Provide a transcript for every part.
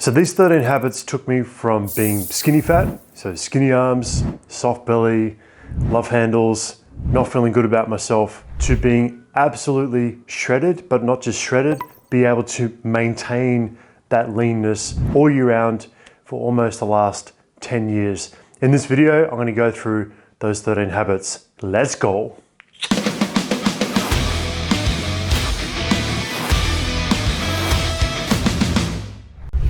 So these 13 habits took me from being skinny fat, so skinny arms, soft belly, love handles, not feeling good about myself, to being absolutely shredded, but not just shredded, be able to maintain that leanness all year round for almost the last 10 years. In this video, I'm going to go through those 13 habits. Let's go.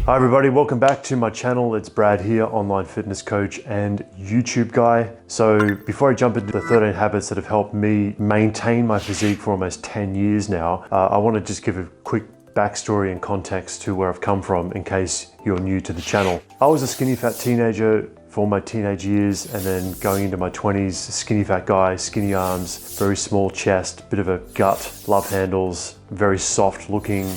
Hi everybody, welcome back to my channel. It's Brad here, online fitness coach and YouTube guy. So before I jump into the 13 habits that have helped me maintain my physique for almost 10 years now, I want to just give a quick backstory and context to where I've come from in case you're new to the channel. I was a skinny fat teenager for my teenage years, and then going into my 20s, skinny fat guy, skinny arms, very small chest, bit of a gut, love handles, very soft looking,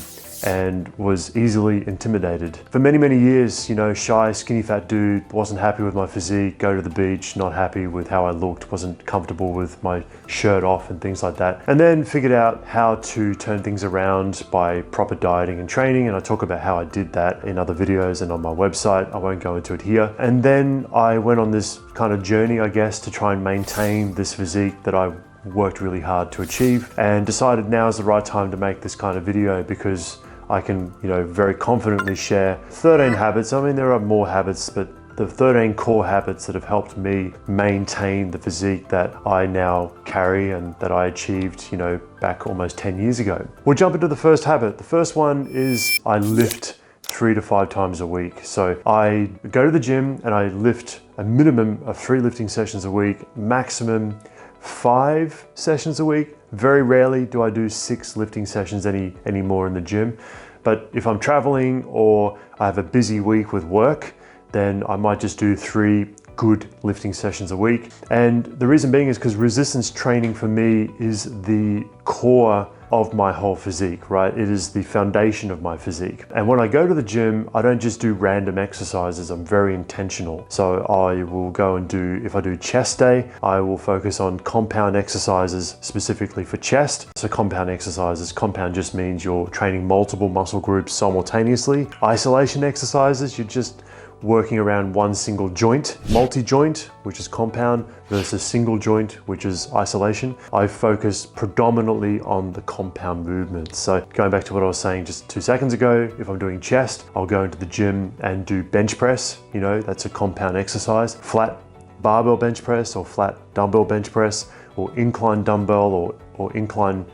and was easily intimidated. For many, many years, you know, shy, skinny fat dude, wasn't happy with my physique, go to the beach, not happy with how I looked, wasn't comfortable with my shirt off and things like that. And then figured out how to turn things around by proper dieting and training, and I talk about how I did that in other videos and on my website. I won't go into it here. And then I went on this kind of journey, I guess, to try and maintain this physique that I worked really hard to achieve, and decided now is the right time to make this kind of video because I can, you know, very confidently share 13 habits. I mean, there are more habits, but the 13 core habits that have helped me maintain the physique that I now carry and that I achieved, you know, back almost 10 years ago. We'll jump into the first habit. The first one is I lift 3 to 5 times a week. So I go to the gym and I lift a minimum of 3 lifting sessions a week, maximum 5 sessions a week. Very rarely do I do 6 lifting sessions anymore in the gym. But if I'm traveling or I have a busy week with work, then I might just do 3 good lifting sessions a week. And the reason being is because resistance training for me is the core of my whole physique, right? It is the foundation of my physique. And when I go to the gym, I don't just do random exercises, I'm very intentional. So I will go and do, if I do chest day, I will focus on compound exercises specifically for chest. So compound exercises, compound just means you're training multiple muscle groups simultaneously. Isolation exercises, you're just working around one single joint. Multi-joint, which is compound, versus single joint, which is isolation. I focus predominantly on the compound movements. So going back to what I was saying just 2 seconds ago, if I'm doing chest, I'll go into the gym and do bench press. You know, that's a compound exercise. Flat barbell bench press or flat dumbbell bench press, or incline dumbbell or incline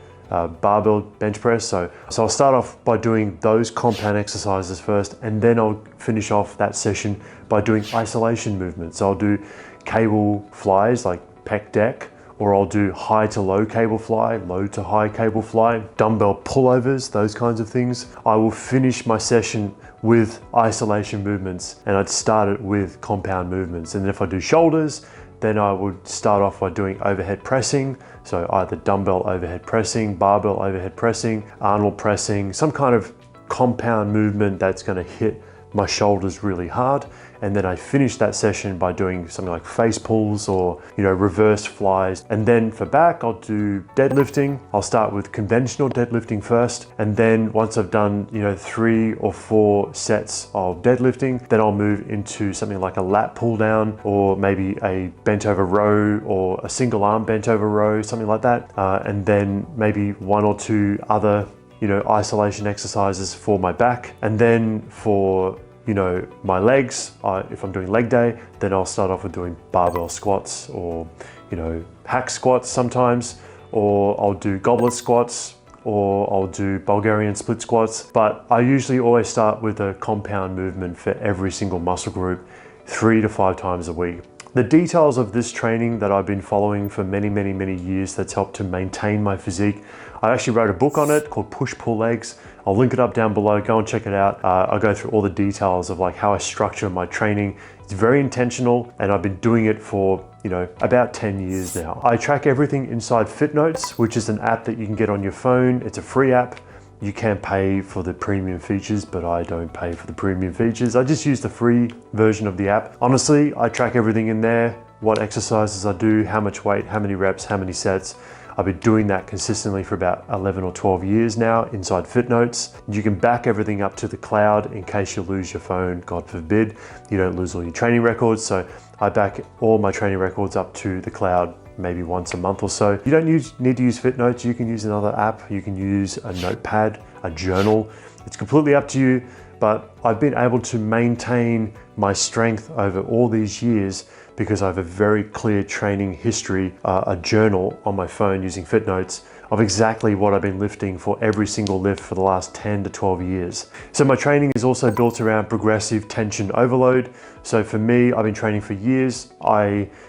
barbell bench press. So I'll start off by doing those compound exercises first, and then I'll finish off that session by doing isolation movements. So I'll do cable flies like pec deck, or I'll do high to low cable fly, low to high cable fly, dumbbell pullovers, those kinds of things. I will finish my session with isolation movements, and I'd start it with compound movements. And then if I do shoulders, then I would start off by doing overhead pressing. So either dumbbell overhead pressing, barbell overhead pressing, Arnold pressing, some kind of compound movement that's gonna hit my shoulders really hard. And then I finish that session by doing something like face pulls or, you know, reverse flies. And then for back, I'll do deadlifting. I'll start with conventional deadlifting first. And then once I've done, you know, 3 or 4 sets of deadlifting, then I'll move into something like a lat pull down, or maybe a bent over row, or a single arm bent over row, something like that. And then maybe 1 or 2 other, you know, isolation exercises for my back. And then for, you know, my legs, if I'm doing leg day, then I'll start off with doing barbell squats, or, you know, hack squats sometimes, or I'll do goblet squats, or I'll do Bulgarian split squats. But I usually always start with a compound movement for every single muscle group, 3 to 5 times a week. The details of this training that I've been following for many, many, many years that's helped to maintain my physique, I actually wrote a book on it called Push Pull Legs. I'll link it up down below, go and check it out. I'll go through all the details of like how I structure my training. It's very intentional, and I've been doing it for, you know, about 10 years now. I track everything inside FitNotes, which is an app that you can get on your phone. It's a free app. You can pay for the premium features, but I don't pay for the premium features. I just use the free version of the app. Honestly, I track everything in there, what exercises I do, how much weight, how many reps, how many sets. I've been doing that consistently for about 11 or 12 years now inside FitNotes. You can back everything up to the cloud in case you lose your phone, God forbid, you don't lose all your training records. So I back all my training records up to the cloud maybe once a month or so. You don't need to use FitNotes. You can use another app. You can use a notepad, a journal. It's completely up to you, but I've been able to maintain my strength over all these years because I have a very clear training history, a journal on my phone using FitNotes of exactly what I've been lifting for every single lift for the last 10 to 12 years. So my training is also built around progressive tension overload. So for me, I've been training for years.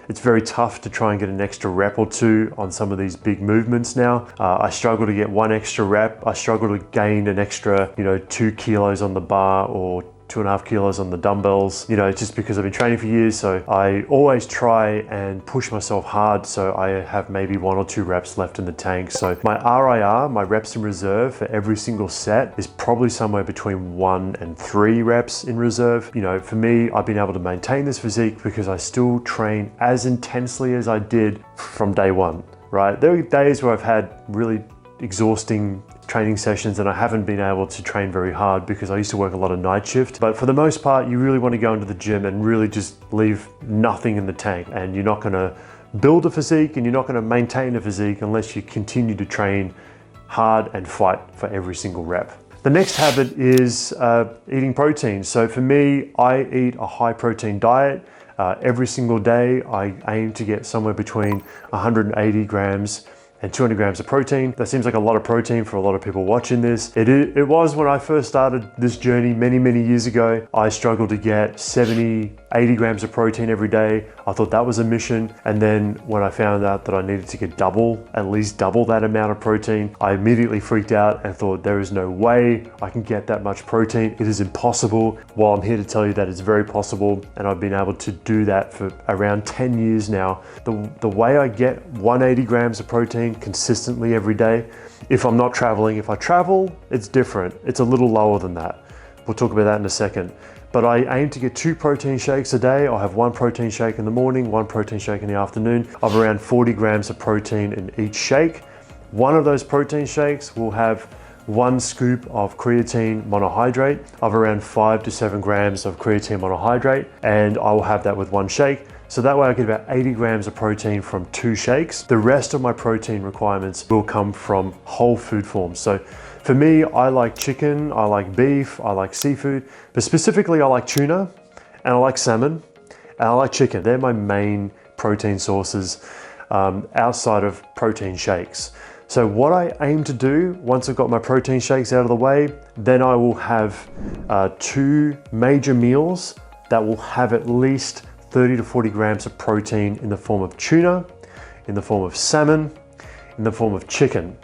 It's very tough to try and get an extra rep or two on some of these big movements now. I struggle to get one extra rep. I struggle to gain an extra, 2 kilos on the bar or 2.5 kilos on the dumbbells, just because I've been training for years. So I always try and push myself hard so I have maybe 1 or 2 reps left in the tank. So my RIR, my reps in reserve for every single set is probably somewhere between 1 and 3 reps in reserve. For me, I've been able to maintain this physique because I still train as intensely as I did from day one, right? There are days where I've had really exhausting training sessions and I haven't been able to train very hard because I used to work a lot of night shift. But for the most part, you really want to go into the gym and really just leave nothing in the tank, and you're not going to build a physique and you're not going to maintain a physique unless you continue to train hard and fight for every single rep. The next habit is eating protein. So for me, I eat a high protein diet. Every single day, I aim to get somewhere between 180 grams and 200 grams of protein. That seems like a lot of protein for a lot of people watching this. It was when I first started this journey many years ago. I struggled to get 70, 80 grams of protein every day. I thought that was a mission. And then when I found out that I needed to get at least double that amount of protein, I immediately freaked out and thought there is no way I can get that much protein. It is impossible. Well, I'm here to tell you that it's very possible. And I've been able to do that for around 10 years now. The way I get 180 grams of protein consistently every day, if I'm not traveling. If I travel, it's different. It's a little lower than that. We'll talk about that in a second. But I aim to get 2 protein shakes a day. I'll have 1 protein shake in the morning, 1 protein shake in the afternoon, of around 40 grams of protein in each shake. One of those protein shakes will have 1 scoop of creatine monohydrate of around 5 to 7 grams of creatine monohydrate, and I will have that with 1 shake. So that way I get about 80 grams of protein from 2 shakes. The rest of my protein requirements will come from whole food forms. So for me, I like chicken, I like beef, I like seafood, but specifically I like tuna and I like salmon and I like chicken. They're my main protein sources outside of protein shakes. So what I aim to do once I've got my protein shakes out of the way, then I will have 2 major meals that will have at least 30 to 40 grams of protein in the form of tuna, in the form of salmon, in the form of chicken.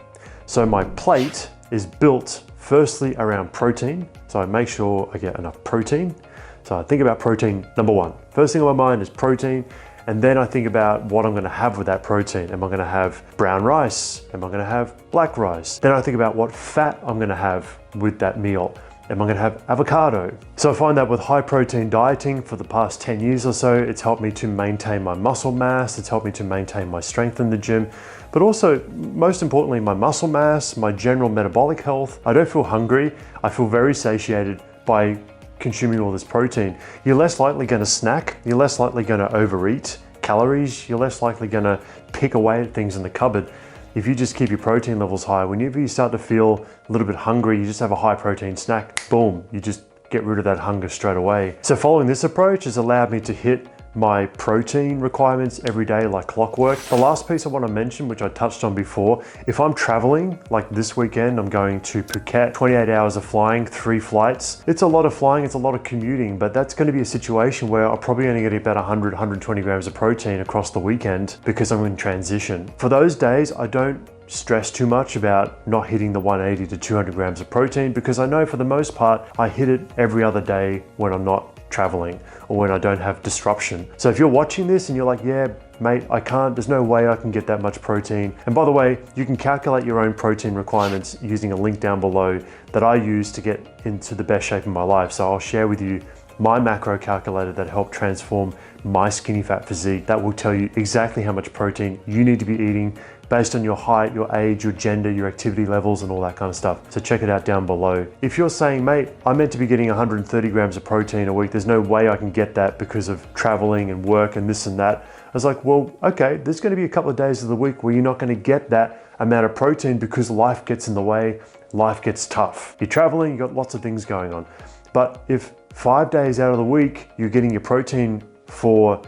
So my plate is built firstly around protein. So I make sure I get enough protein. So I think about protein, number 1. First thing on my mind is protein. And then I think about what I'm gonna have with that protein. Am I gonna have brown rice? Am I gonna have black rice? Then I think about what fat I'm gonna have with that meal. Am I gonna have avocado? So I find that with high protein dieting for the past 10 years or so, it's helped me to maintain my muscle mass, it's helped me to maintain my strength in the gym, but also, most importantly, my muscle mass, my general metabolic health. I don't feel hungry, I feel very satiated by consuming all this protein. You're less likely gonna snack, you're less likely gonna overeat calories, you're less likely gonna pick away at things in the cupboard. If you just keep your protein levels high, whenever you start to feel a little bit hungry, you just have a high protein snack, boom, you just get rid of that hunger straight away. So following this approach has allowed me to hit my protein requirements every day like clockwork. The last piece I want to mention, which I touched on before, if I'm traveling, like this weekend, I'm going to Phuket, 28 hours of flying, 3 flights. It's a lot of flying, it's a lot of commuting, but that's going to be a situation where I'm probably only getting about 100, 120 grams of protein across the weekend because I'm in transition. For those days, I don't stress too much about not hitting the 180 to 200 grams of protein because I know for the most part, I hit it every other day when I'm not traveling or when I don't have disruption. So if you're watching this and you're like, yeah, mate, I can't, there's no way I can get that much protein. And by the way, you can calculate your own protein requirements using a link down below that I use to get into the best shape of my life. So I'll share with you my macro calculator that helped transform my skinny fat physique. That will tell you exactly how much protein you need to be eating based on your height, your age, your gender, your activity levels, and all that kind of stuff. So check it out down below. If you're saying, mate, I'm meant to be getting 130 grams of protein a week, there's no way I can get that because of traveling and work and this and that. I was like, well, okay, there's going to be a couple of days of the week where you're not going to get that amount of protein because life gets in the way, life gets tough. You're traveling, you've got lots of things going on. But if 5 days out of the week you're getting your protein for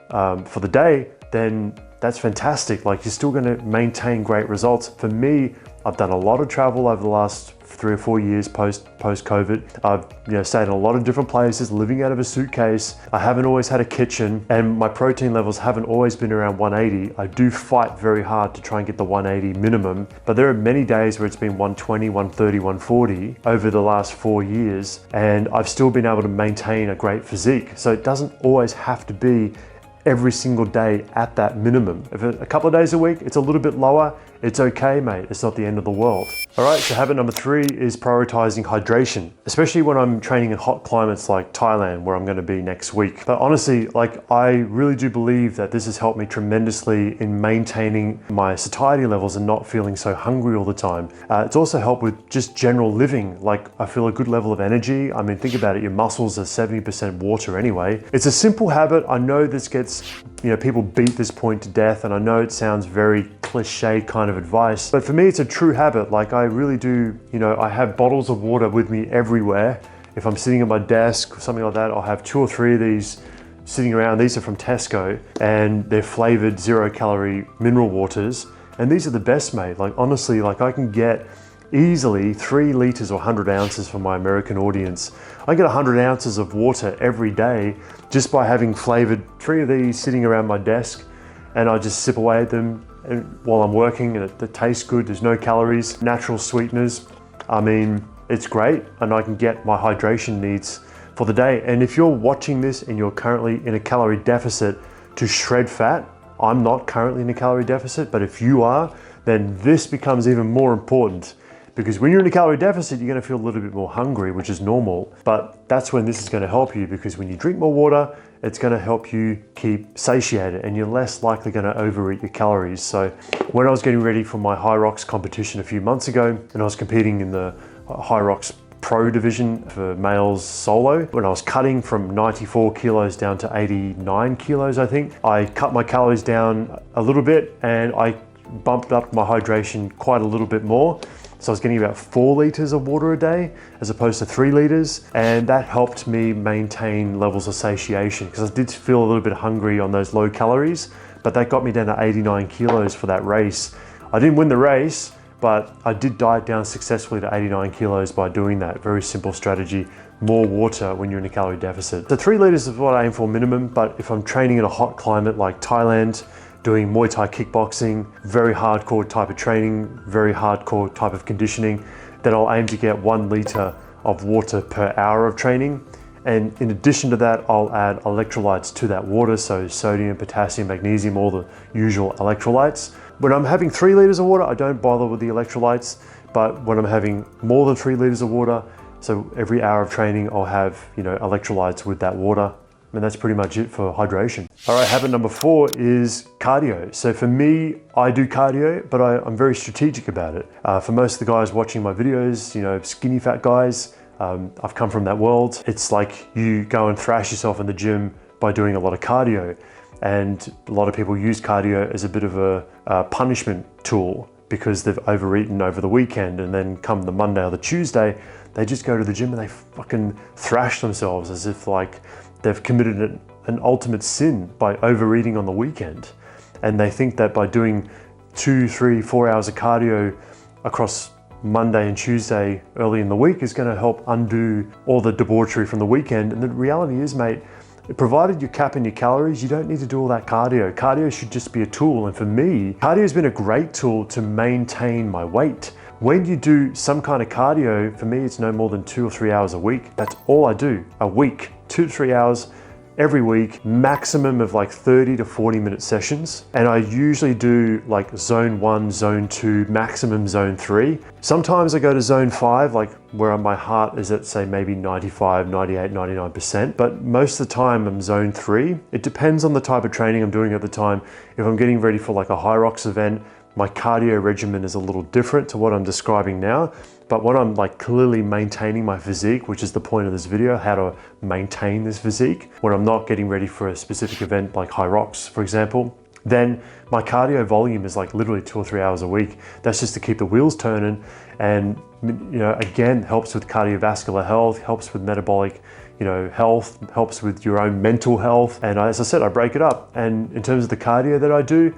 the day, then that's fantastic. Like, you're still going to maintain great results. For me, I've done a lot of travel over the last 3 or 4 years post-COVID. I've stayed in a lot of different places, living out of a suitcase. I haven't always had a kitchen, and my protein levels haven't always been around 180. I do fight very hard to try and get the 180 minimum, but there are many days where it's been 120, 130, 140 over the last 4 years, and I've still been able to maintain a great physique. So it doesn't always have to be every single day at that minimum. If a couple of days a week, it's a little bit lower, it's okay, mate. It's not the end of the world. All right, so habit number 3 is prioritizing hydration, especially when I'm training in hot climates like Thailand, where I'm gonna be next week. But honestly, like, I really do believe that this has helped me tremendously in maintaining my satiety levels and not feeling so hungry all the time. It's also helped with just general living. Like, I feel a good level of energy. I mean, think about it, your muscles are 70% water anyway. It's a simple habit. I know this gets, people beat this point to death, and I know it sounds very cliche kind of advice, but for me, it's a true habit. Like, I really do, I have bottles of water with me everywhere. If I'm sitting at my desk or something like that, I'll have 2 or 3 of these sitting around. These are from Tesco, and they're flavored 0-calorie mineral waters. And these are the best, mate. Like, honestly, like, I can get easily 3 liters or 100 ounces for my American audience. I get 100 ounces of water every day just by having flavored 3 of these sitting around my desk, and I just sip away at them while I'm working, and it tastes good. There's no calories, natural sweeteners. I mean, it's great, and I can get my hydration needs for the day. And if you're watching this and you're currently in a calorie deficit to shred fat, I'm not currently in a calorie deficit, but if you are, then this becomes even more important. Because when you're in a calorie deficit, you're gonna feel a little bit more hungry, which is normal. But that's when this is gonna help you, because when you drink more water, it's gonna help you keep satiated, and you're less likely gonna overeat your calories. So when I was getting ready for my High Rocks competition a few months ago, and I was competing in the High Rocks Pro division for males solo, when I was cutting from 94 kilos down to 89 kilos, I think, I cut my calories down a little bit, and I bumped up my hydration quite a little bit more. So I was getting about 4 liters of water a day as opposed to 3 liters. And that helped me maintain levels of satiation, because I did feel a little bit hungry on those low calories, but that got me down to 89 kilos for that race. I didn't win the race, but I did diet down successfully to 89 kilos by doing that. Very simple strategy, more water when you're in a calorie deficit. So 3 liters is what I aim for minimum, but if I'm training in a hot climate like Thailand, doing Muay Thai kickboxing, very hardcore type of training, very hardcore type of conditioning, then I'll aim to get 1 liter of water per hour of training. And in addition to that, I'll add electrolytes to that water, so sodium, potassium, magnesium, all the usual electrolytes. When I'm having 3 liters of water, I don't bother with the electrolytes, but when I'm having more than 3 liters of water, so every hour of training, I'll have, electrolytes with that water. And that's pretty much it for hydration. All right, habit number 4 is cardio. So for me, I do cardio, but I'm very strategic about it. For most of the guys watching my videos, skinny fat guys, I've come from that world. It's like you go and thrash yourself in the gym by doing a lot of cardio. And a lot of people use cardio as a bit of a punishment tool, because they've overeaten over the weekend, and then come the Monday or the Tuesday, they just go to the gym and they fucking thrash themselves as if like they've committed an ultimate sin by overeating on the weekend. And they think that by doing 2, 3, 4 hours of cardio across Monday and Tuesday early in the week is going to help undo all the debauchery from the weekend. And the reality is, mate, provided you're capping your calories, you don't need to do all that cardio. Cardio should just be a tool. And for me, cardio has been a great tool to maintain my weight. When you do some kind of cardio, for me, it's no more than 2 or 3 hours a week. That's all I do a week, 2 to 3 hours every week, maximum of like 30 to 40 minute sessions. And I usually do like zone 1, zone 2, maximum zone 3. Sometimes I go to zone 5, like where my heart is at, say, maybe 95, 98, 99%. But most of the time I'm zone 3. It depends on the type of training I'm doing at the time. If I'm getting ready for like a High Rocks event, my cardio regimen is a little different to what I'm describing now. But when I'm like clearly maintaining my physique, which is the point of this video, how to maintain this physique, when I'm not getting ready for a specific event like high rocks, for example, then my cardio volume is like literally 2 or 3 hours a week. That's just to keep the wheels turning, and again, helps with cardiovascular health, helps with metabolic health, helps with your own mental health. And as I said, I break it up. And in terms of the cardio that I do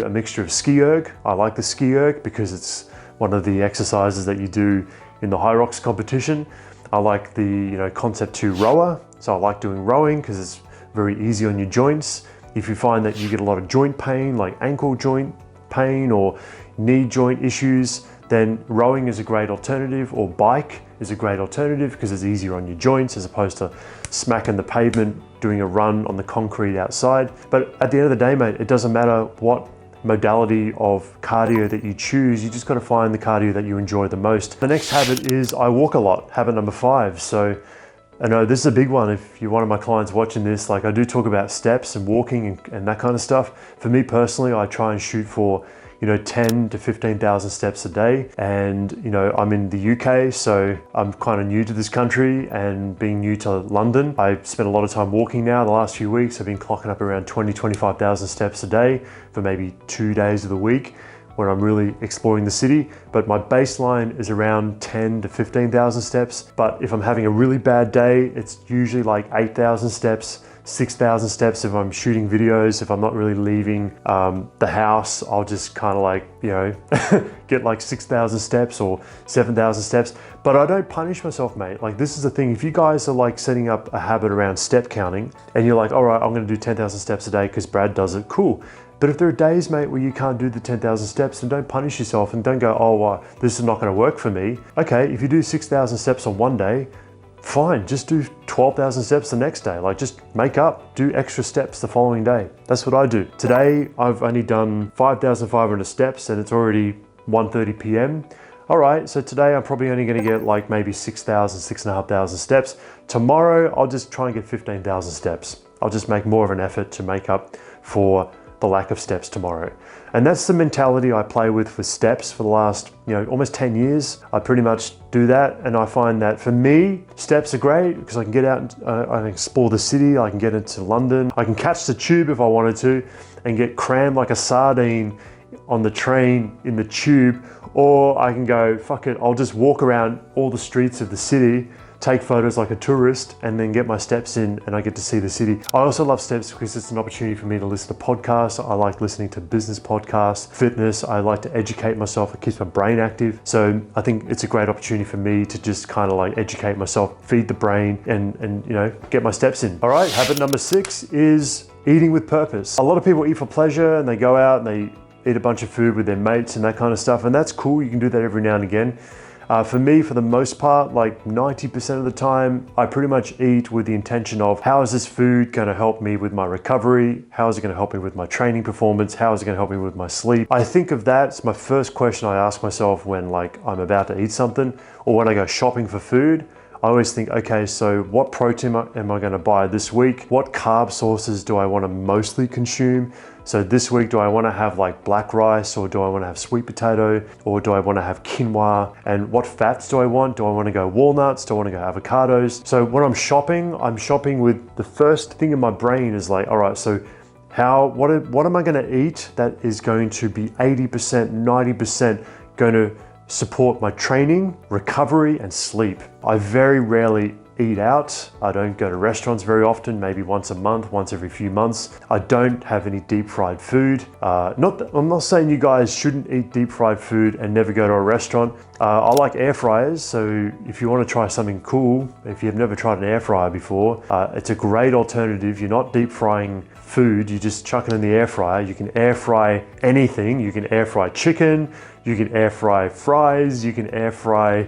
a mixture of ski erg. I like the ski erg because it's one of the exercises that you do in the high rocks competition. I like the concept 2 rower. So I like doing rowing because it's very easy on your joints. If you find that you get a lot of joint pain, like ankle joint pain or knee joint issues, then rowing is a great alternative, or bike is a great alternative because it's easier on your joints as opposed to smacking the pavement, doing a run on the concrete outside. But at the end of the day, mate, it doesn't matter what modality of cardio that you choose, you just got to find the cardio that you enjoy the most. The next habit is I walk a lot, habit number 5. So I know this is a big one. If you're one of my clients watching this, like I do talk about steps and walking and that kind of stuff. For me personally, I try and shoot for 10 to 15,000 steps a day. And, I'm in the UK, so I'm kind of new to this country, and being new to London, I spent a lot of time walking now. The last few weeks, I've been clocking up around 20, 25,000 steps a day for maybe 2 days of the week when I'm really exploring the city. But my baseline is around 10 to 15,000 steps. But if I'm having a really bad day, it's usually like 8,000 steps, 6,000 steps if I'm shooting videos. If I'm not really leaving the house, I'll just kind of like, get like 6,000 steps or 7,000 steps. But I don't punish myself, mate. Like, this is the thing. If you guys are like setting up a habit around step counting and you're like, all right, I'm going to do 10,000 steps a day because Brad does it, cool. But if there are days, mate, where you can't do the 10,000 steps, then don't punish yourself and don't go, oh, well, this is not going to work for me. Okay, if you do 6,000 steps on one day, fine, just do 12,000 steps the next day. Like, just make up, do extra steps the following day. That's what I do. Today, I've only done 5,500 steps and it's already 1:30 p.m. All right, so today I'm probably only gonna get like maybe 6,000, 6,500 steps. Tomorrow, I'll just try and get 15,000 steps. I'll just make more of an effort to make up for the lack of steps tomorrow. And that's the mentality I play with for steps for the last, almost 10 years. I pretty much do that. And I find that for me, steps are great because I can get out and I can explore the city. I can get into London. I can catch the tube if I wanted to and get crammed like a sardine on the train in the tube. Or I can go, fuck it, I'll just walk around all the streets of the city, take photos like a tourist, and then get my steps in and I get to see the city. I also love steps because it's an opportunity for me to listen to podcasts. I like listening to business podcasts, fitness. I like to educate myself. It keeps my brain active. So I think it's a great opportunity for me to just kind of like educate myself, feed the brain and get my steps in. All right, habit number 6 is eating with purpose. A lot of people eat for pleasure and they go out and they eat a bunch of food with their mates and that kind of stuff. And that's cool. You can do that every now and again. For me, for the most part, like 90% of the time, I pretty much eat with the intention of how is this food going to help me with my recovery? How is it going to help me with my training performance? How is it going to help me with my sleep? I think of that. It's my first question I ask myself when like I'm about to eat something or when I go shopping for food. I always think, okay, so what protein am I going to buy this week? What carb sources do I want to mostly consume? So this week, do I want to have like black rice, or do I want to have sweet potato, or do I want to have quinoa? And what fats do I want? Do I want to go walnuts? Do I want to go avocados? So when I'm shopping with the first thing in my brain is like, all right, so what am I going to eat that is going to be 80%, 90% going to support my training, recovery, and sleep? I very rarely eat out. I don't go to restaurants very often, maybe once a month, once every few months. I don't have any deep fried food. I'm not saying you guys shouldn't eat deep fried food and never go to a restaurant. I like air fryers, so if you want to try something cool, if you've never tried an air fryer before, it's a great alternative. You're not deep frying food, you just chuck it in the air fryer. You can air fry anything. You can air fry chicken, you can air fry fries, you can air fry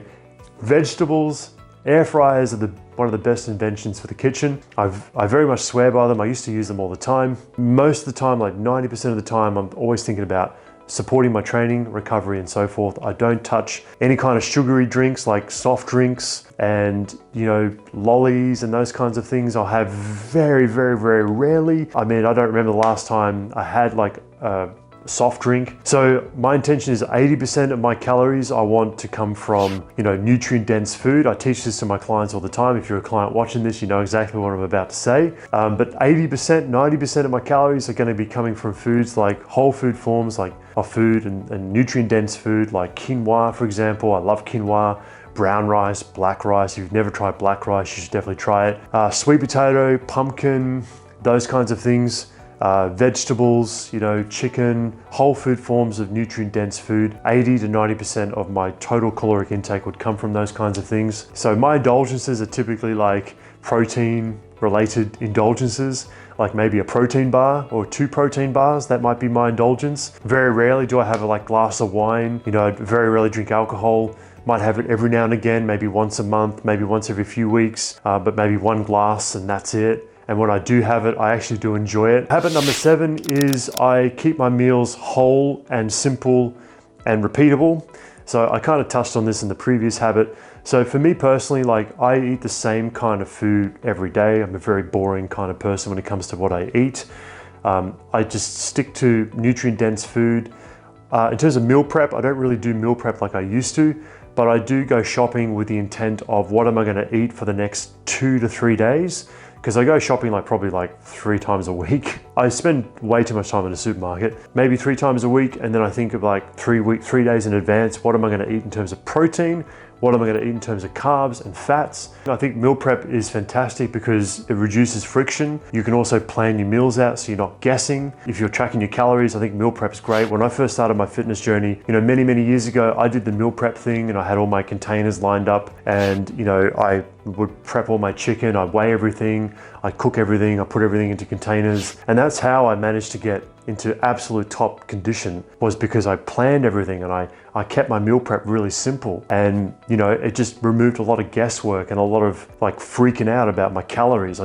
vegetables. Air fryers are one of the best inventions for the kitchen. I very much swear by them. I used to use them all the time. Most of the time, like 90% of the time, I'm always thinking about supporting my training, recovery, and so forth. I don't touch any kind of sugary drinks like soft drinks and, lollies and those kinds of things. I'll have very, very, very rarely. I mean, I don't remember the last time I had like a soft drink. So my intention is 80% of my calories I want to come from, nutrient dense food. I teach this to my clients all the time. If you're a client watching this, you know exactly what I'm about to say. But 80%, 90% of my calories are going to be coming from foods like whole food forms of food and nutrient dense food like quinoa, for example. I love quinoa. Brown rice, black rice. If you've never tried black rice, you should definitely try it. Sweet potato, pumpkin, those kinds of things. Vegetables, chicken, whole food forms of nutrient dense food. 80 to 90% of my total caloric intake would come from those kinds of things. So my indulgences are typically like protein related indulgences, like maybe a protein bar or 2 protein bars. That might be my indulgence. Very rarely do I have a glass of wine. I very rarely drink alcohol. Might have it every now and again, maybe once a month, maybe once every few weeks, but maybe 1 glass and that's it. And when I do have it, I actually do enjoy it. Habit number 7 is I keep my meals whole and simple and repeatable. So I kind of touched on this in the previous habit. So for me personally, I eat the same kind of food every day. I'm a very boring kind of person when it comes to what I eat. I just stick to nutrient dense food. In terms of meal prep, I don't really do meal prep like I used to, but I do go shopping with the intent of what am I going to eat for the next 2 to 3 days. Because I go shopping probably 3 times a week. I spend way too much time in the supermarket, maybe 3 times a week. And then I think of 3 days in advance, what am I going to eat in terms of protein? What am I going to eat in terms of carbs and fats? I think meal prep is fantastic because it reduces friction. You can also plan your meals out so you're not guessing. If you're tracking your calories, I think meal prep is great. When I first started my fitness journey, many, many years ago, I did the meal prep thing and I had all my containers lined up and, I would prep all my chicken, I weigh everything, I cook everything, I put everything into containers. And that's how I managed to get into absolute top condition, was because I planned everything and I kept my meal prep really simple. And it just removed a lot of guesswork and a lot of freaking out about my calories.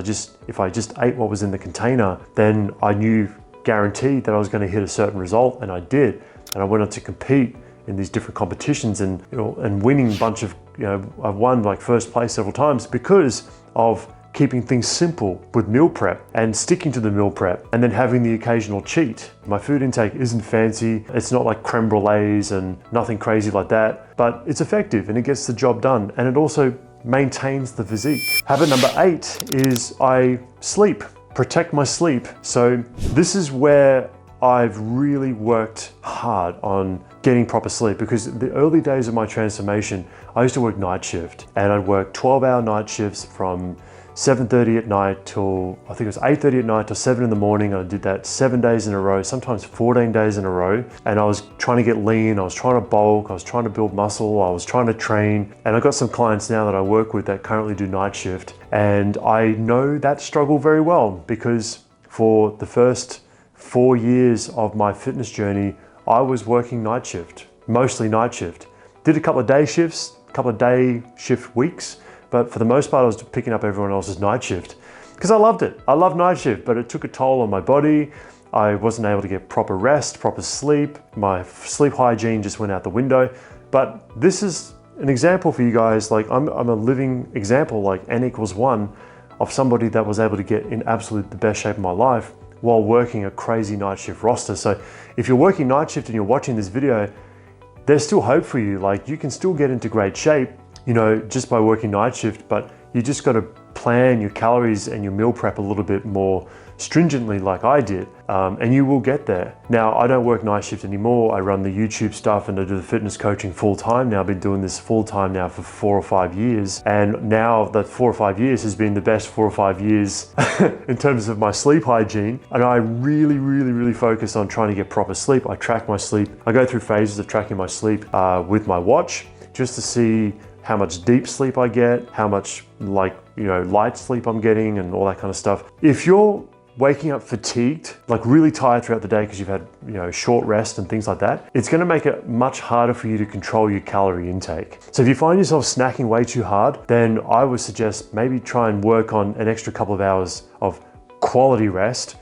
If I just ate what was in the container, then I knew guaranteed that I was going to hit a certain result, and I did. And I went on to compete in these different competitions and winning a bunch of, I've won first place several times because of keeping things simple with meal prep and sticking to the meal prep and then having the occasional cheat. My food intake isn't fancy. It's not like creme brulees and nothing crazy like that, but it's effective and it gets the job done. And it also maintains the physique. Habit number 8 is I sleep, protect my sleep. So this is where I've really worked hard on getting proper sleep, because the early days of my transformation, I used to work night shift and I'd work 12-hour night shifts from 7:30 at night till, I think it was 8:30 at night till 7 in the morning. I did that 7 days in a row, sometimes 14 days in a row. And I was trying to get lean, I was trying to bulk, I was trying to build muscle, I was trying to train. And I've got some clients now that I work with that currently do night shift. And I know that struggle very well, because for the first 4 years of my fitness journey, I was working night shift, mostly night shift. Did a couple of day shifts, a couple of day shift weeks, but for the most part, I was picking up everyone else's night shift because I loved it. I love night shift, but it took a toll on my body. I wasn't able to get proper rest, proper sleep. My sleep hygiene just went out the window. But this is an example for you guys. I'm a living example, N equals 1, of somebody that was able to get in absolute the best shape of my life while working a crazy night shift roster. So if you're working night shift and you're watching this video, there's still hope for you. You can still get into great shape, just by working night shift, but you just got to plan your calories and your meal prep a little bit more stringently like I did, and you will get there. Now, I don't work night shift anymore. I run the YouTube stuff and I do the fitness coaching full time now. I've been doing this full time now for 4 or 5 years. And now that 4 or 5 years has been the best 4 or 5 years in terms of my sleep hygiene. And I really, really, really focus on trying to get proper sleep. I track my sleep. I go through phases of tracking my sleep with my watch just to see how much deep sleep I get, how much light sleep I'm getting and all that kind of stuff. If you're waking up fatigued, really tired throughout the day because you've had, short rest and things like that, it's going to make it much harder for you to control your calorie intake. So if you find yourself snacking way too hard, then I would suggest maybe try and work on an extra couple of hours of quality rest.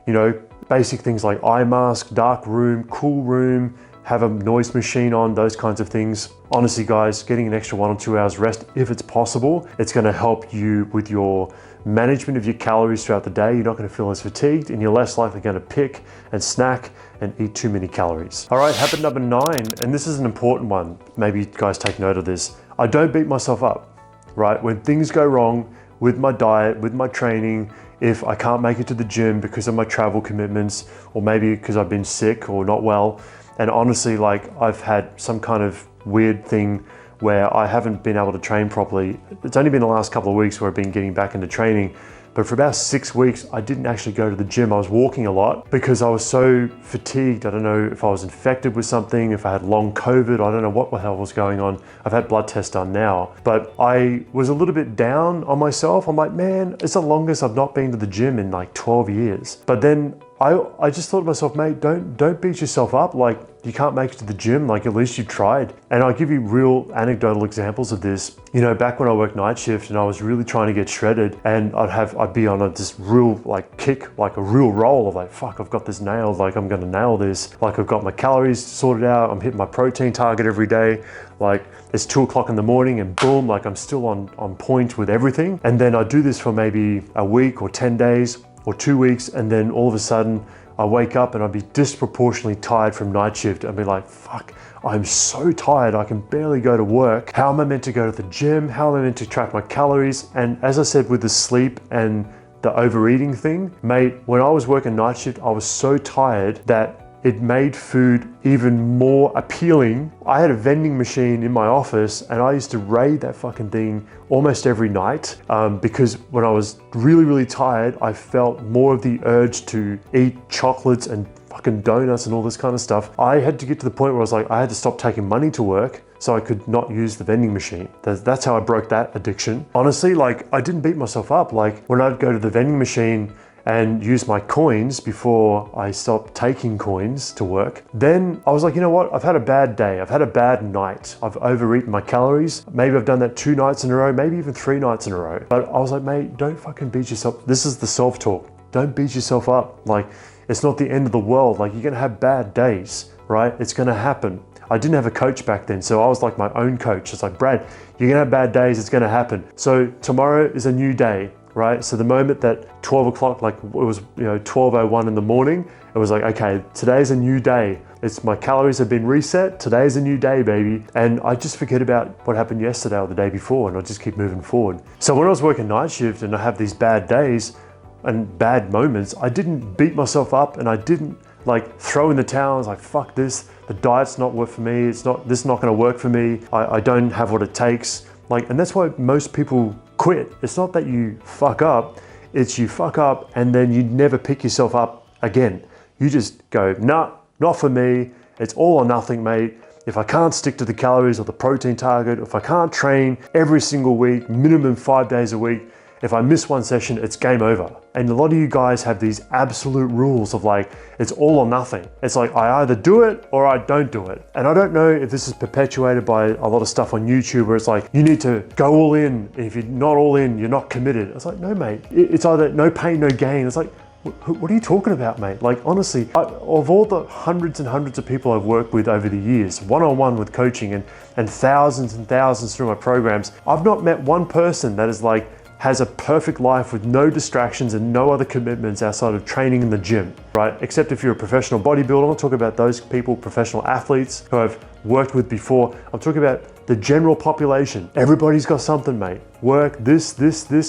Basic things like eye mask, dark room, cool room, have a noise machine on, those kinds of things. Honestly, guys, getting an extra 1 or 2 hours rest, if it's possible, it's going to help you with your management of your calories throughout the day, you're not going to feel as fatigued and you're less likely going to pick and snack and eat too many calories. All right, habit number 9, and this is an important one. Maybe you guys take note of this. I don't beat myself up, right? When things go wrong with my diet, with my training, if I can't make it to the gym because of my travel commitments, or maybe because I've been sick or not well, and honestly, like I've had some kind of weird thing where I haven't been able to train properly. It's only been the last couple of weeks where I've been getting back into training, but for about 6 weeks, I didn't actually go to the gym. I was walking a lot because I was so fatigued. I don't know if I was infected with something, if I had long COVID, I don't know what the hell was going on. I've had blood tests done now, but I was a little bit down on myself. I'm like, man, it's the longest I've not been to the gym in like 12 years. But then I just thought to myself, mate, don't beat yourself up. Like, you can't make it to the gym, like at least you tried. And I'll give you real anecdotal examples of this. You know, back when I worked night shift and I was really trying to get shredded, and I'd be on this real like kick, like a real roll of like, fuck, I've got this nailed, like I'm gonna nail this. Like I've got my calories sorted out, I'm hitting my protein target every day. Like it's 2 o'clock in the morning and boom, like I'm still on point with everything. And then I do this for maybe a week or 10 days or 2 weeks, and then all of a sudden I wake up and I'd be disproportionately tired from night shift. I'd be like, fuck, I'm so tired, I can barely go to work. How am I meant to go to the gym? How am I meant to track my calories? And as I said, with the sleep and the overeating thing, mate, when I was working night shift, I was so tired that it made food even more appealing. I had a vending machine in my office and I used to raid that fucking thing almost every night because when I was really, really tired, I felt more of the urge to eat chocolates and fucking donuts and all this kind of stuff. I had to get to the point where I was like, I had to stop taking money to work so I could not use the vending machine. That's how I broke that addiction. Honestly, like I didn't beat myself up. Like when I'd go to the vending machine and use my coins before I stopped taking coins to work, then I was like, you know what? I've had a bad day. I've had a bad night. I've overeaten my calories. Maybe I've done that 2 nights in a row, maybe even 3 nights in a row. But I was like, mate, don't fucking beat yourself. This is the self-talk. Don't beat yourself up. Like, it's not the end of the world. Like, you're gonna have bad days, right? It's gonna happen. I didn't have a coach back then, so I was like my own coach. It's like, Brad, you're gonna have bad days, it's gonna happen. So tomorrow is a new day. Right? So the moment that 12 o'clock, like it was, 12:01 in the morning, it was like, okay, today's a new day. It's my calories have been reset. Today's a new day, baby. And I just forget about what happened yesterday or the day before, and I just keep moving forward. So when I was working night shift and I have these bad days and bad moments, I didn't beat myself up and I didn't like throw in the towel. I was like, fuck this, the diet's not work for me. This is not gonna work for me. I don't have what it takes. Like, and that's why most people quit. It's not that you fuck up, it's you fuck up and then you never pick yourself up again. You just go, nah, not for me. It's all or nothing, mate. If I can't stick to the calories or the protein target, if I can't train every single week, minimum 5 days a week, if I miss one session, it's game over. And a lot of you guys have these absolute rules of like, it's all or nothing. It's like, I either do it or I don't do it. And I don't know if this is perpetuated by a lot of stuff on YouTube where it's like, you need to go all in. And if you're not all in, you're not committed. It's like, no, mate. It's either no pain, no gain. It's like, what are you talking about, mate? Like, honestly, of all the hundreds and hundreds of people I've worked with over the years, one-on-one with coaching and thousands through my programs, I've not met one person that is like, has a perfect life with no distractions and no other commitments outside of training in the gym, right? Except if you're a professional bodybuilder. I'm not talking about those people, professional athletes who I've worked with before. I'm talking about the general population. Everybody's got something, mate. Work, this,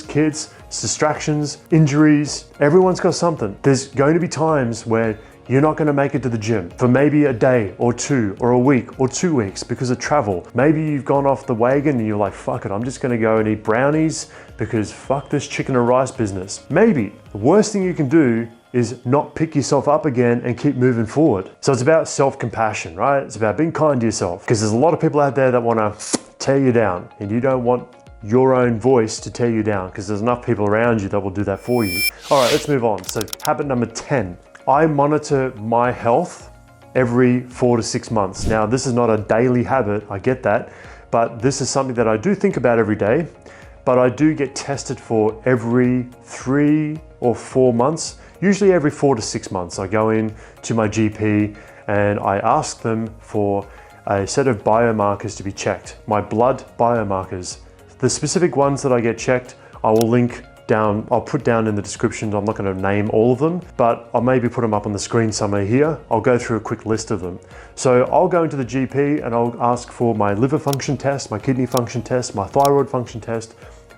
kids, distractions, injuries. Everyone's got something. There's going to be times where you're not going to make it to the gym for maybe a day or 2 or a week or 2 weeks because of travel. Maybe you've gone off the wagon and you're like, fuck it, I'm just going to go and eat brownies because fuck this chicken and rice business. Maybe the worst thing you can do is not pick yourself up again and keep moving forward. So it's about self-compassion, right? It's about being kind to yourself because there's a lot of people out there that want to tear you down and you don't want your own voice to tear you down because there's enough people around you that will do that for you. All right, let's move on. So habit number 10. I monitor my health every 4 to 6 months. Now, this is not a daily habit, I get that, but this is something that I do think about every day, but I do get tested for every 3 or 4 months, usually every 4 to 6 months. I go in to my GP and I ask them for a set of biomarkers to be checked, my blood biomarkers. The specific ones that I get checked, I will link down, I'll put down in the description. I'm not going to name all of them, but I'll maybe put them up on the screen somewhere here. I'll go through a quick list of them. So I'll go into the GP and I'll ask for my liver function test, my kidney function test, my thyroid function test,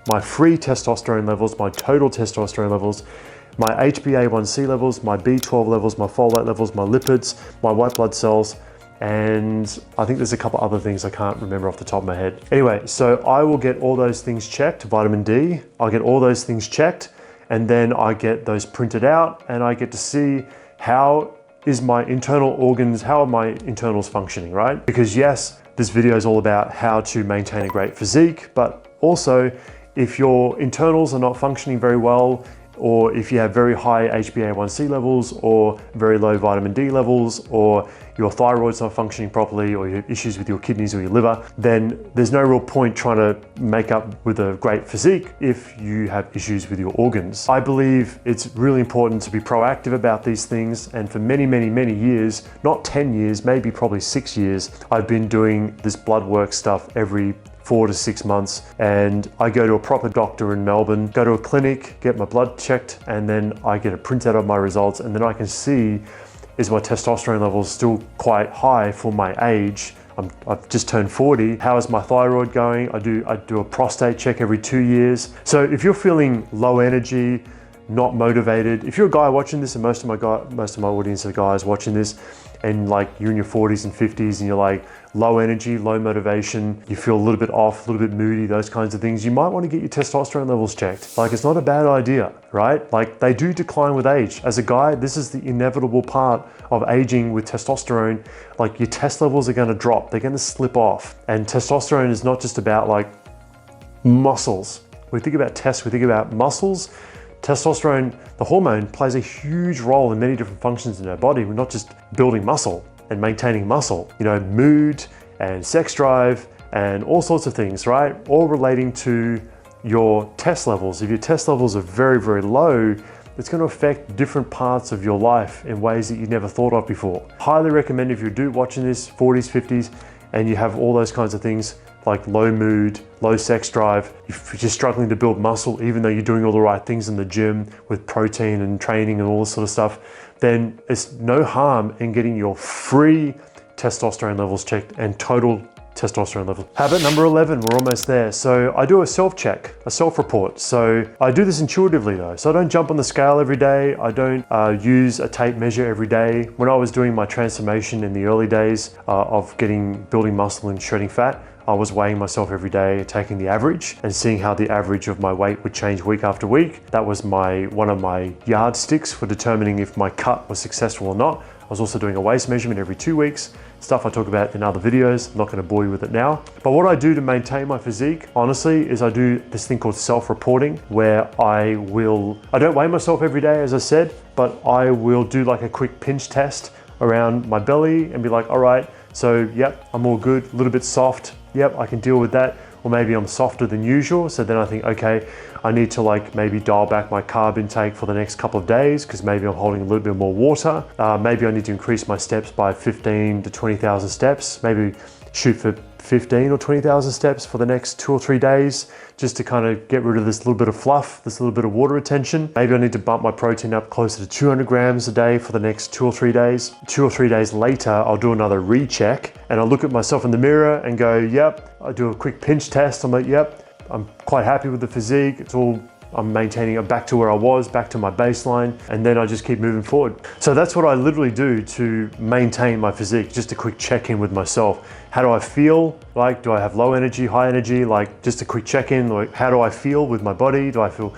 my free testosterone levels, my total testosterone levels, my HbA1c levels, my B12 levels, my folate levels, my lipids, my white blood cells, and I think there's a couple other things I can't remember off the top of my head. Anyway, so I will get all those things checked, vitamin D, I'll get all those things checked, and then I get those printed out and I get to see how is my internal organs, how are my internals functioning, right? Because yes, this video is all about how to maintain a great physique, but also if your internals are not functioning very well, or if you have very high HbA1c levels or very low vitamin D levels, or your thyroid's not functioning properly, or you have issues with your kidneys or your liver, then there's no real point trying to make up with a great physique if you have issues with your organs. I believe it's really important to be proactive about these things, and for many, many, many years, not 10 years, maybe probably 6 years, I've been doing this blood work stuff every 4 to 6 months, and I go to a proper doctor in Melbourne, go to a clinic, get my blood checked, and then I get a printout of my results, and then I can see, is my testosterone levels still quite high for my age? I've just turned 40. How is my thyroid going? I do a prostate check every 2 years. So if you're feeling low energy, not motivated, if you're a guy watching this, and most of my audience are guys watching this, and like you're in your 40s and 50s and you're like low energy, low motivation, you feel a little bit off, a little bit moody, those kinds of things, you might want to get your testosterone levels checked. Like, it's not a bad idea, right? Like, they do decline with age. As a guy, this is the inevitable part of aging with testosterone. Like, your test levels are going to drop, they're going to slip off. And testosterone is not just about like muscles. We think about tests, we think about muscles. Testosterone, the hormone, plays a huge role in many different functions in our body. We're not just building muscle and maintaining muscle, you know, mood and sex drive and all sorts of things, right? All relating to your test levels. If your test levels are very, very low, it's going to affect different parts of your life in ways that you never thought of before. Highly recommend, if you're a dude watching this, 40s, 50s, and you have all those kinds of things, like low mood, low sex drive, if you're just struggling to build muscle, even though you're doing all the right things in the gym with protein and training and all this sort of stuff, then it's no harm in getting your free testosterone levels checked and total testosterone levels. Habit number 11, we're almost there. So I do a self-check, a self-report. So I do this intuitively though. So I don't jump on the scale every day. I don't use a tape measure every day. When I was doing my transformation in the early days of building muscle and shredding fat, I was weighing myself every day, taking the average and seeing how the average of my weight would change week after week. That was one of my yardsticks for determining if my cut was successful or not. I was also doing a waist measurement every 2 weeks, stuff I talk about in other videos. I'm not going to bore you with it now. But what I do to maintain my physique, honestly, is I do this thing called self-reporting, where I don't weigh myself every day, as I said, but I will do like a quick pinch test around my belly and be like, all right, so yep, I'm all good, a little bit soft. Yep, I can deal with that. Or maybe I'm softer than usual. So then I think, okay, I need to like maybe dial back my carb intake for the next couple of days, because maybe I'm holding a little bit more water. Maybe I need to increase my steps by 15 to 20,000 steps. Maybe shoot for 15 or 20,000 steps for the next 2 or 3 days, just to kind of get rid of this little bit of fluff, this little bit of water retention. Maybe I need to bump my protein up closer to 200 grams a day for the next 2 or 3 days. 2 or 3 days later, I'll do another recheck and I'll look at myself in the mirror and go, yep, I do a quick pinch test. I'm like, yep, I'm quite happy with the physique. I'm maintaining it back to where I was, back to my baseline, and then I just keep moving forward. So that's what I literally do to maintain my physique, just a quick check-in with myself. How do I feel? Like, do I have low energy, high energy? Like, just a quick check-in, like, how do I feel with my body? Do I feel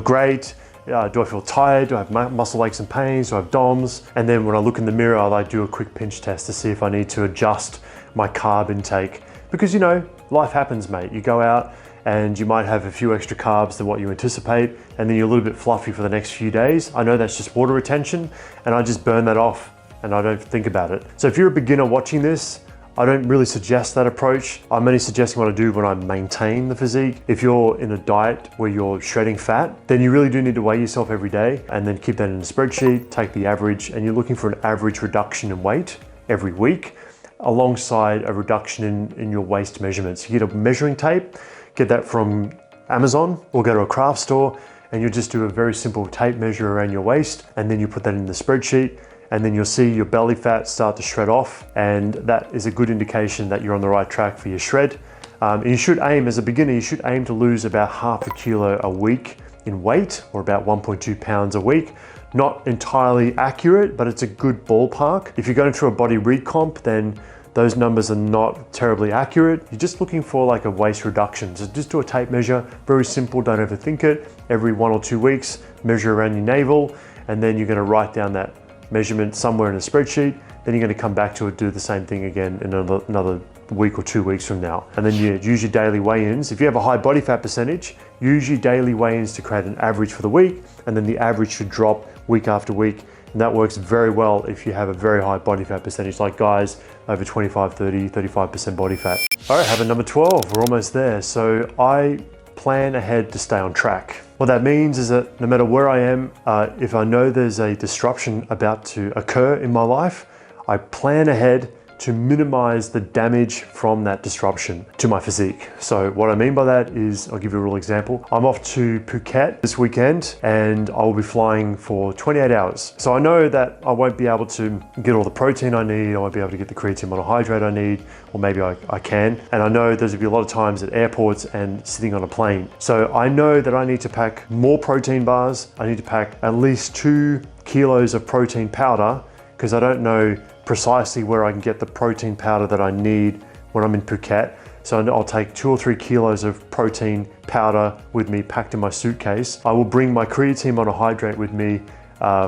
great? Do I feel tired? Do I have muscle aches and pains? Do I have DOMS? And then when I look in the mirror, I like do a quick pinch test to see if I need to adjust my carb intake. Because, you know, life happens, mate. You go out and you might have a few extra carbs than what you anticipate, and then you're a little bit fluffy for the next few days. I know that's just water retention, and I just burn that off and I don't think about it. So if you're a beginner watching this, I don't really suggest that approach. I'm only suggesting what I do when I maintain the physique. If you're in a diet where you're shredding fat, then you really do need to weigh yourself every day and then keep that in a spreadsheet, take the average, and you're looking for an average reduction in weight every week, alongside a reduction in your waist measurements. You get a measuring tape, get that from Amazon, or go to a craft store and you'll just do a very simple tape measure around your waist, and then you put that in the spreadsheet, and then you'll see your belly fat start to shred off, and that is a good indication that you're on the right track for your shred. And you should aim, as a beginner, you should aim to lose about half a kilo a week in weight, or about 1.2 pounds a week. Not entirely accurate, but it's a good ballpark. If you're going through a body recomp, then those numbers are not terribly accurate. You're just looking for like a waist reduction. So just do a tape measure, very simple, don't overthink it. Every 1 or 2 weeks, measure around your navel, and then you're gonna write down that measurement somewhere in a spreadsheet. Then you're gonna come back to it, do the same thing again in another week or 2 weeks from now. And then you use your daily weigh-ins. If you have a high body fat percentage, use your daily weigh-ins to create an average for the week, and then the average should drop week after week. And that works very well if you have a very high body fat percentage, like guys over 25, 30, 35% body fat. All right, habit number 12, we're almost there. So I plan ahead to stay on track. What that means is that no matter where I am, if I know there's a disruption about to occur in my life, I plan ahead to minimize the damage from that disruption to my physique. So what I mean by that is, I'll give you a real example. I'm off to Phuket this weekend, and I will be flying for 28 hours. So I know that I won't be able to get all the protein I need, I won't be able to get the creatine monohydrate I need, or maybe I can. And I know there's gonna be a lot of times at airports and sitting on a plane. So I know that I need to pack more protein bars. I need to pack at least 2 kilos of protein powder, because I don't know precisely where I can get the protein powder that I need when I'm in Phuket. So I'll take 2 or 3 kilos of protein powder with me packed in my suitcase. I will bring my creatine monohydrate with me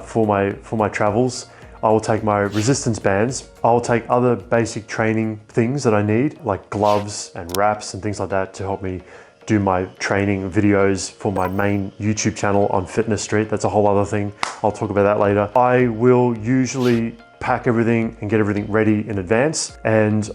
for my travels. I will take my resistance bands. I will take other basic training things that I need, like gloves and wraps and things like that, to help me do my training videos for my main YouTube channel on Fitness Street. That's a whole other thing. I'll talk about that later. I will usually pack everything and get everything ready in advance. And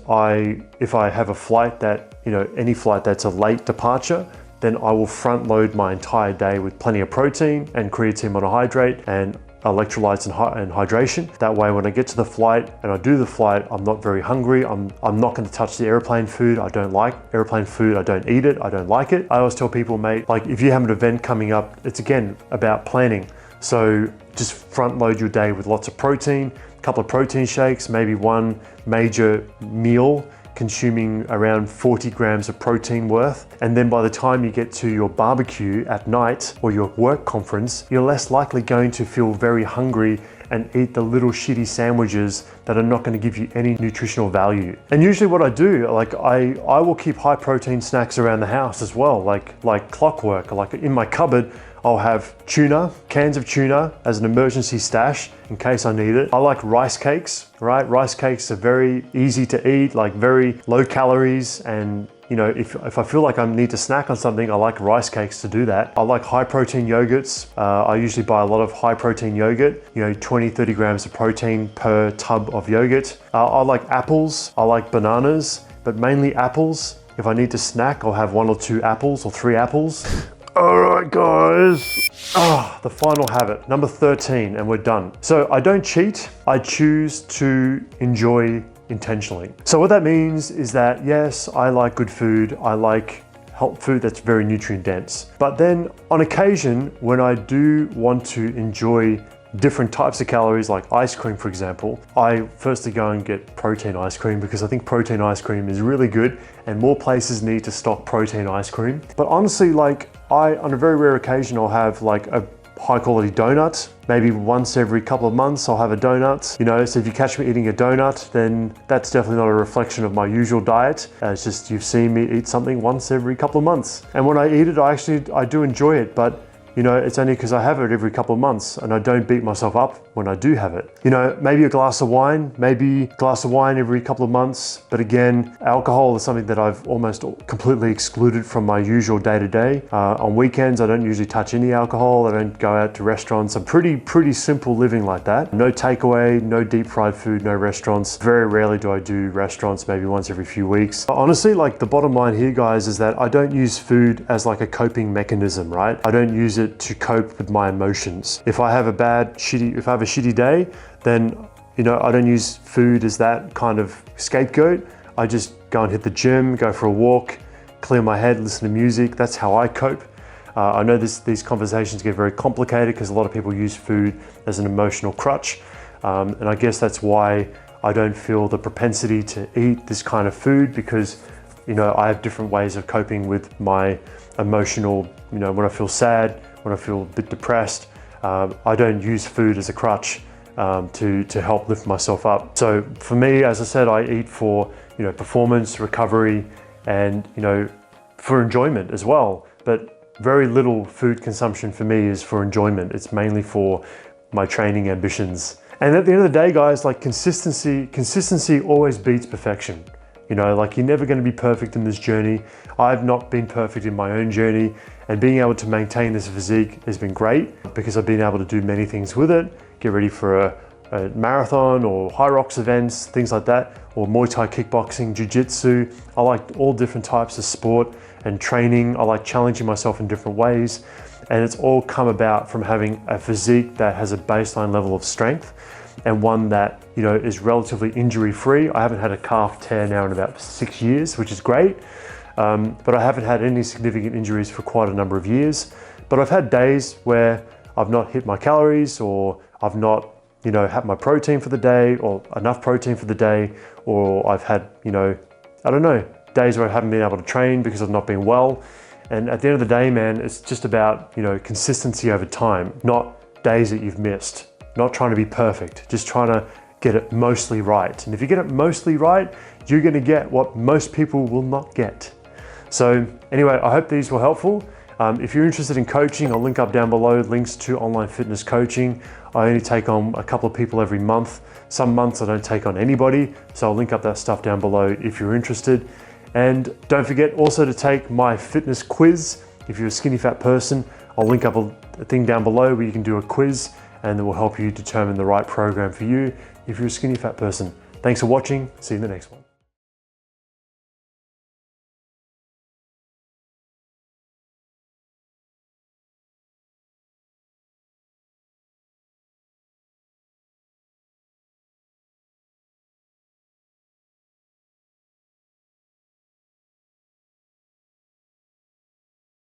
if I have a flight that, any flight that's a late departure, then I will front load my entire day with plenty of protein and creatine monohydrate and electrolytes and hydration. That way, when I get to the flight and I do the flight, I'm not very hungry. I'm not going to touch the airplane food. I don't like airplane food. I don't eat it. I don't like it. I always tell people, mate, like if you have an event coming up, it's again about planning. So just front load your day with lots of protein, a couple of protein shakes, maybe one major meal consuming around 40 grams of protein worth. And then by the time you get to your barbecue at night or your work conference, you're less likely going to feel very hungry and eat the little shitty sandwiches that are not going to give you any nutritional value. And usually what I do, like I will keep high protein snacks around the house as well, like clockwork. Like in my cupboard, I'll have tuna, cans of tuna as an emergency stash in case I need it. I like rice cakes, right? Rice cakes are very easy to eat, like very low calories, and if I feel like I need to snack on something, I like rice cakes to do that. I like high protein yogurts. I usually buy a lot of high protein yogurt, 20, 30 grams of protein per tub of yogurt. I like apples, I like bananas, but mainly apples. If I need to snack, I'll have 1 or 2 apples or 3 apples. All right, guys. The final habit, number 13, and we're done. So I don't cheat. I choose to enjoy intentionally. So what that means is that, yes, I like good food. I like food that's very nutrient dense. But then on occasion, when I do want to enjoy different types of calories, like ice cream, for example, I firstly go and get protein ice cream, because I think protein ice cream is really good and more places need to stock protein ice cream. But honestly, on a very rare occasion, I'll have like a high quality donut. Maybe once every couple of months, I'll have a donut. So if you catch me eating a donut, then that's definitely not a reflection of my usual diet. It's just you've seen me eat something once every couple of months. And when I eat it, I do enjoy it, but it's only because I have it every couple of months and I don't beat myself up when I do have it. Maybe a glass of wine, every couple of months. But again, alcohol is something that I've almost completely excluded from my usual day-to-day. On weekends, I don't usually touch any alcohol. I don't go out to restaurants. I'm pretty simple living like that. No takeaway, no deep fried food, no restaurants. Very rarely do I do restaurants, maybe once every few weeks. But honestly, the bottom line here, guys, is that I don't use food as like a coping mechanism, right? I don't use it to cope with my emotions. If I have a shitty day, then I don't use food as that kind of scapegoat. I just go and hit the gym, go for a walk, clear my head, listen to music. That's how I cope. I know these conversations get very complicated because a lot of people use food as an emotional crutch. And I guess that's why I don't feel the propensity to eat this kind of food, because, you know, I have different ways of coping with my emotional, you know, when I feel sad, when I feel a bit depressed, I don't use food as a crutch to help lift myself up. So for me, as I said, I eat for, you know, performance, recovery, and, you know, for enjoyment as well. But very little food consumption for me is for enjoyment. It's mainly for my training ambitions. And at the end of the day, guys, like consistency always beats perfection. You know, like, you're never going to be perfect in this journey. I've not been perfect in my own journey, and being able to maintain this physique has been great because I've been able to do many things with it. Get ready for a marathon or high rocks events, things like that, or Muay Thai, kickboxing, jiu-jitsu. I like all different types of sport and training. I like challenging myself in different ways. And it's all come about from having a physique that has a baseline level of strength, and one that, you know, is relatively injury-free. I haven't had a calf tear now in about 6 years, which is great. But I haven't had any significant injuries for quite a number of years. But I've had days where I've not hit my calories, or I've not, you know, had my protein for the day, or enough protein for the day, or I've had, you know, I don't know, days where I haven't been able to train because I've not been well. And at the end of the day, man, it's just about, you know, consistency over time, not days that you've missed. Not trying to be perfect, just trying to get it mostly right. And if you get it mostly right, you're gonna get what most people will not get. So anyway, I hope these were helpful. If you're interested in coaching, I'll link up down below links to online fitness coaching. I only take on a couple of people every month. Some months I don't take on anybody, so I'll link up that stuff down below if you're interested. And don't forget also to take my fitness quiz. If you're a skinny fat person, I'll link up a thing down below where you can do a quiz, and it will help you determine the right program for you if you're a skinny fat person. Thanks for watching. See you in the next one.